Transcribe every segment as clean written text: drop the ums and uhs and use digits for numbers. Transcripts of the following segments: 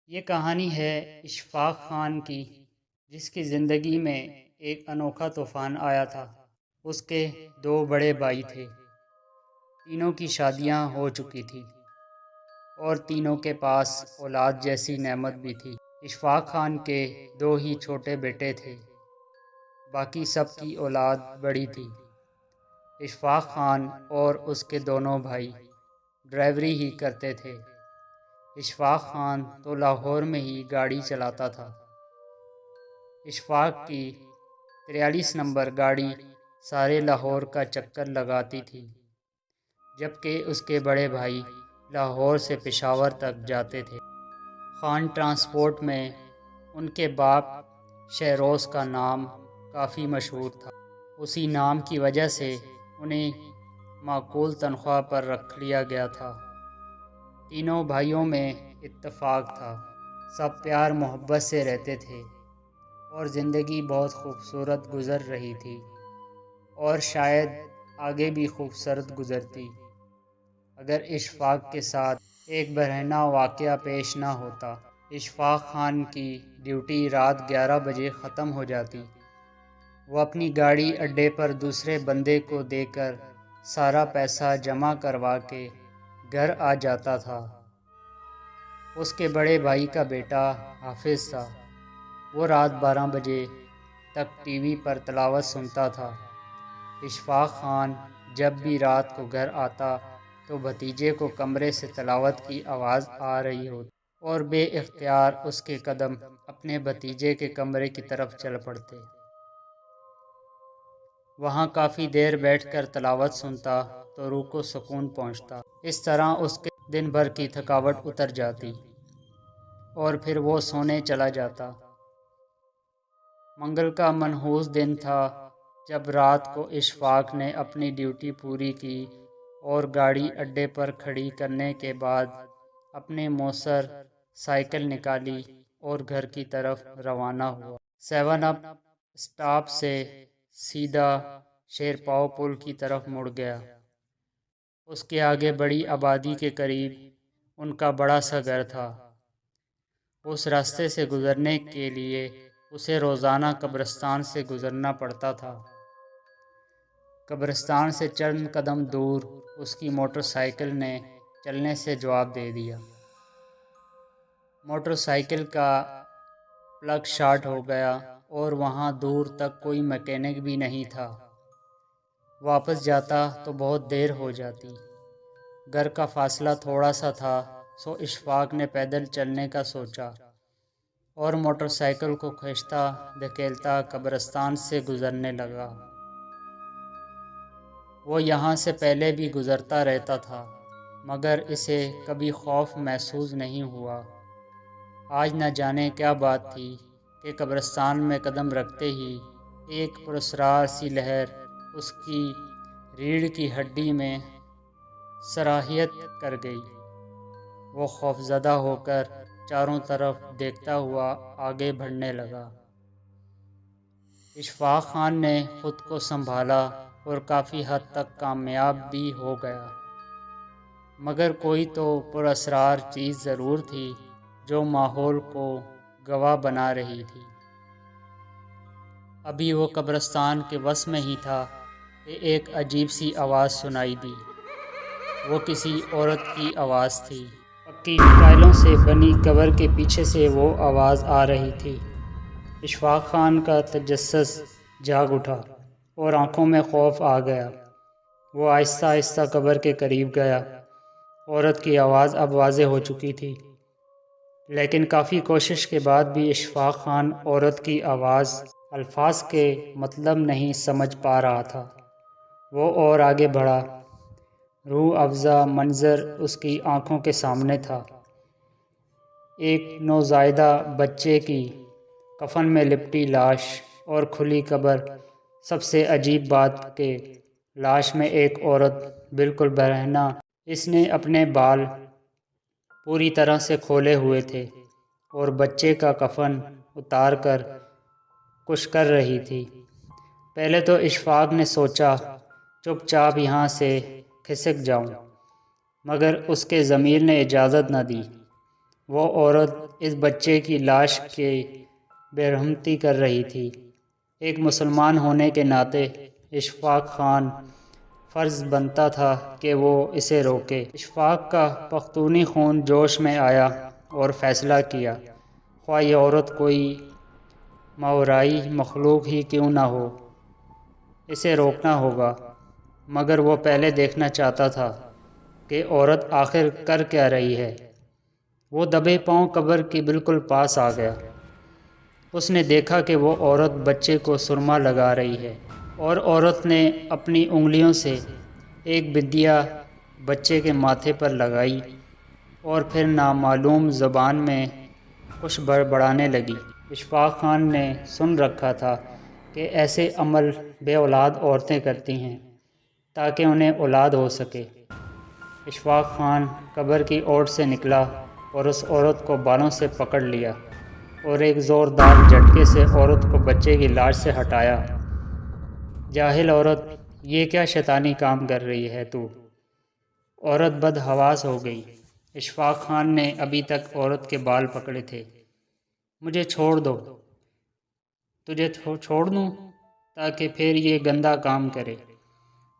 یہ کہانی ہے اشفاق خان کی، جس کی زندگی میں ایک انوکھا طوفان آیا تھا۔ اس کے دو بڑے بھائی تھے، تینوں کی شادیاں ہو چکی تھی اور تینوں کے پاس اولاد جیسی نعمت بھی تھی۔ اشفاق خان کے دو ہی چھوٹے بیٹے تھے، باقی سب کی اولاد بڑی تھی۔ اشفاق خان اور اس کے دونوں بھائی ڈرائیوری ہی کرتے تھے۔ اشفاق خان تو لاہور میں ہی گاڑی چلاتا تھا۔ اشفاق کی 43 نمبر گاڑی سارے لاہور کا چکر لگاتی تھی، جبکہ اس کے بڑے بھائی لاہور سے پشاور تک جاتے تھے۔ خان ٹرانسپورٹ میں ان کے باپ شہروز کا نام کافی مشہور تھا۔ اسی نام کی وجہ سے انہیں معقول تنخواہ پر رکھ لیا گیا تھا۔ تینوں بھائیوں میں اتفاق تھا، سب پیار محبت سے رہتے تھے اور زندگی بہت خوبصورت گزر رہی تھی، اور شاید آگے بھی خوبصورت گزرتی اگر اشفاق کے ساتھ ایک برہنہ واقعہ پیش نہ ہوتا۔ اشفاق خان کی ڈیوٹی رات 11 بجے ختم ہو جاتی۔ وہ اپنی گاڑی اڈے پر دوسرے بندے کو دے کر سارا پیسہ جمع کروا کے گھر آ جاتا تھا۔ اس کے بڑے بھائی کا بیٹا حافظ تھا، وہ رات 12 بجے تک ٹی وی پر تلاوت سنتا تھا۔ اشفاق خان جب بھی رات کو گھر آتا تو بھتیجے کو کمرے سے تلاوت کی آواز آ رہی ہوتی اور بے اختیار اس کے قدم اپنے بھتیجے کے کمرے کی طرف چل پڑتے۔ وہاں کافی دیر بیٹھ کر تلاوت سنتا تو روح کو سکون پہنچتا۔ اس طرح اس کے دن بھر کی تھکاوٹ اتر جاتی اور پھر وہ سونے چلا جاتا۔ منگل کا منحوس دن تھا جب رات کو اشفاق نے اپنی ڈیوٹی پوری کی اور گاڑی اڈے پر کھڑی کرنے کے بعد اپنے موثر سائیکل نکالی اور گھر کی طرف روانہ ہوا۔ 7 اپ اسٹاپ سے سیدھا شیرپاؤ پل کی طرف مڑ گیا۔ اس کے آگے بڑی آبادی کے قریب ان کا بڑا سا گھر تھا۔ اس راستے سے گزرنے کے لیے اسے روزانہ قبرستان سے گزرنا پڑتا تھا۔ قبرستان سے چند قدم دور اس کی موٹر سائیکل نے چلنے سے جواب دے دیا۔ موٹر سائیکل کا پلگ شارٹ ہو گیا اور وہاں دور تک کوئی میکینک بھی نہیں تھا۔ واپس جاتا تو بہت دیر ہو جاتی۔ گھر کا فاصلہ تھوڑا سا تھا، سو اشفاق نے پیدل چلنے کا سوچا اور موٹر سائیکل کو کھینچتا دھکیلتا قبرستان سے گزرنے لگا۔ وہ یہاں سے پہلے بھی گزرتا رہتا تھا، مگر اسے کبھی خوف محسوس نہیں ہوا۔ آج نہ جانے کیا بات تھی کہ قبرستان میں قدم رکھتے ہی ایک پراسرار سی لہر اس کی ریڑھ کی ہڈی میں سرایت کر گئی۔ وہ خوفزدہ ہو کر چاروں طرف دیکھتا ہوا آگے بڑھنے لگا۔ اشفاق خان نے خود کو سنبھالا اور کافی حد تک کامیاب بھی ہو گیا، مگر کوئی تو پراسرار چیز ضرور تھی جو ماحول کو گواہ بنا رہی تھی۔ ابھی وہ قبرستان کے وسط میں ہی تھا کہ ایک عجیب سی آواز سنائی دی۔ وہ کسی عورت کی آواز تھی۔ پکی ٹائلوں سے بنی قبر کے پیچھے سے وہ آواز آ رہی تھی۔ اشفاق خان کا تجسس جاگ اٹھا اور آنکھوں میں خوف آ گیا۔ وہ آہستہ آہستہ قبر کے قریب گیا۔ عورت کی آواز اب واضح ہو چکی تھی، لیکن کافی کوشش کے بعد بھی اشفاق خان عورت کی آواز الفاظ کے مطلب نہیں سمجھ پا رہا تھا۔ وہ اور آگے بڑھا۔ روح افزا منظر اس کی آنکھوں کے سامنے تھا۔ ایک نوزائیدہ بچے کی کفن میں لپٹی لاش اور کھلی قبر۔ سب سے عجیب بات کہ لاش میں ایک عورت بالکل برہنہ، اس نے اپنے بال پوری طرح سے کھولے ہوئے تھے اور بچے کا کفن اتار کر کچھ کر رہی تھی۔ پہلے تو اشفاق نے سوچا چپ چاپ یہاں سے کھسک جاؤں، مگر اس کے ضمیر نے اجازت نہ دی۔ وہ عورت اس بچے کی لاش کی بے کر رہی تھی۔ ایک مسلمان ہونے کے ناطے اشفاق خان فرض بنتا تھا کہ وہ اسے روکے۔ اشفاق کا پختونی خون جوش میں آیا اور فیصلہ کیا، خواہ یہ عورت کوئی ماورائی مخلوق ہی کیوں نہ ہو، اسے روکنا ہوگا۔ مگر وہ پہلے دیکھنا چاہتا تھا کہ عورت آخر کر کیا رہی ہے۔ وہ دبے پاؤں قبر کے بالکل پاس آ گیا۔ اس نے دیکھا کہ وہ عورت بچے کو سرما لگا رہی ہے، اور عورت نے اپنی انگلیوں سے ایک بدیا بچے کے ماتھے پر لگائی اور پھر نامعلوم زبان میں کچھ بڑبڑانے لگی۔ اشفاق خان نے سن رکھا تھا کہ ایسے عمل بے اولاد عورتیں کرتی ہیں تاکہ انہیں اولاد ہو سکے۔ اشفاق خان قبر کی اوٹ سے نکلا اور اس عورت کو بالوں سے پکڑ لیا اور ایک زوردار جھٹکے سے عورت کو بچے کی لاش سے ہٹایا۔ جاہل عورت، یہ کیا شیطانی کام کر رہی ہے تو؟ عورت بد حواس ہو گئی۔ اشفاق خان نے ابھی تک عورت کے بال پکڑے تھے۔ مجھے چھوڑ دو۔ تجھے چھوڑ دوں تاکہ پھر یہ گندا کام کرے؟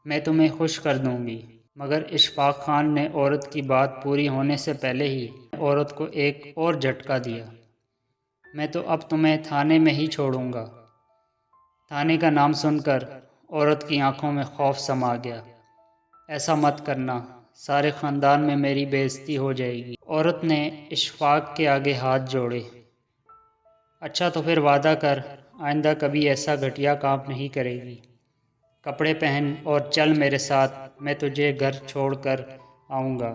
میں تمہیں خوش کر دوں گی۔ مگر اشفاق خان نے عورت کی بات پوری ہونے سے پہلے ہی عورت کو ایک اور جھٹکا دیا۔ میں تو اب تمہیں تھانے میں ہی چھوڑوں گا۔ تھانے کا نام سن کر عورت کی آنکھوں میں خوف سما گیا۔ ایسا مت کرنا، سارے خاندان میں میری بے عزتی ہو جائے گی۔ عورت نے اشفاق کے آگے ہاتھ جوڑے۔ اچھا تو پھر وعدہ کر آئندہ کبھی ایسا گھٹیا کام نہیں کرے گی۔ کپڑے پہن اور چل میرے ساتھ، میں تجھے گھر چھوڑ کر آؤں گا۔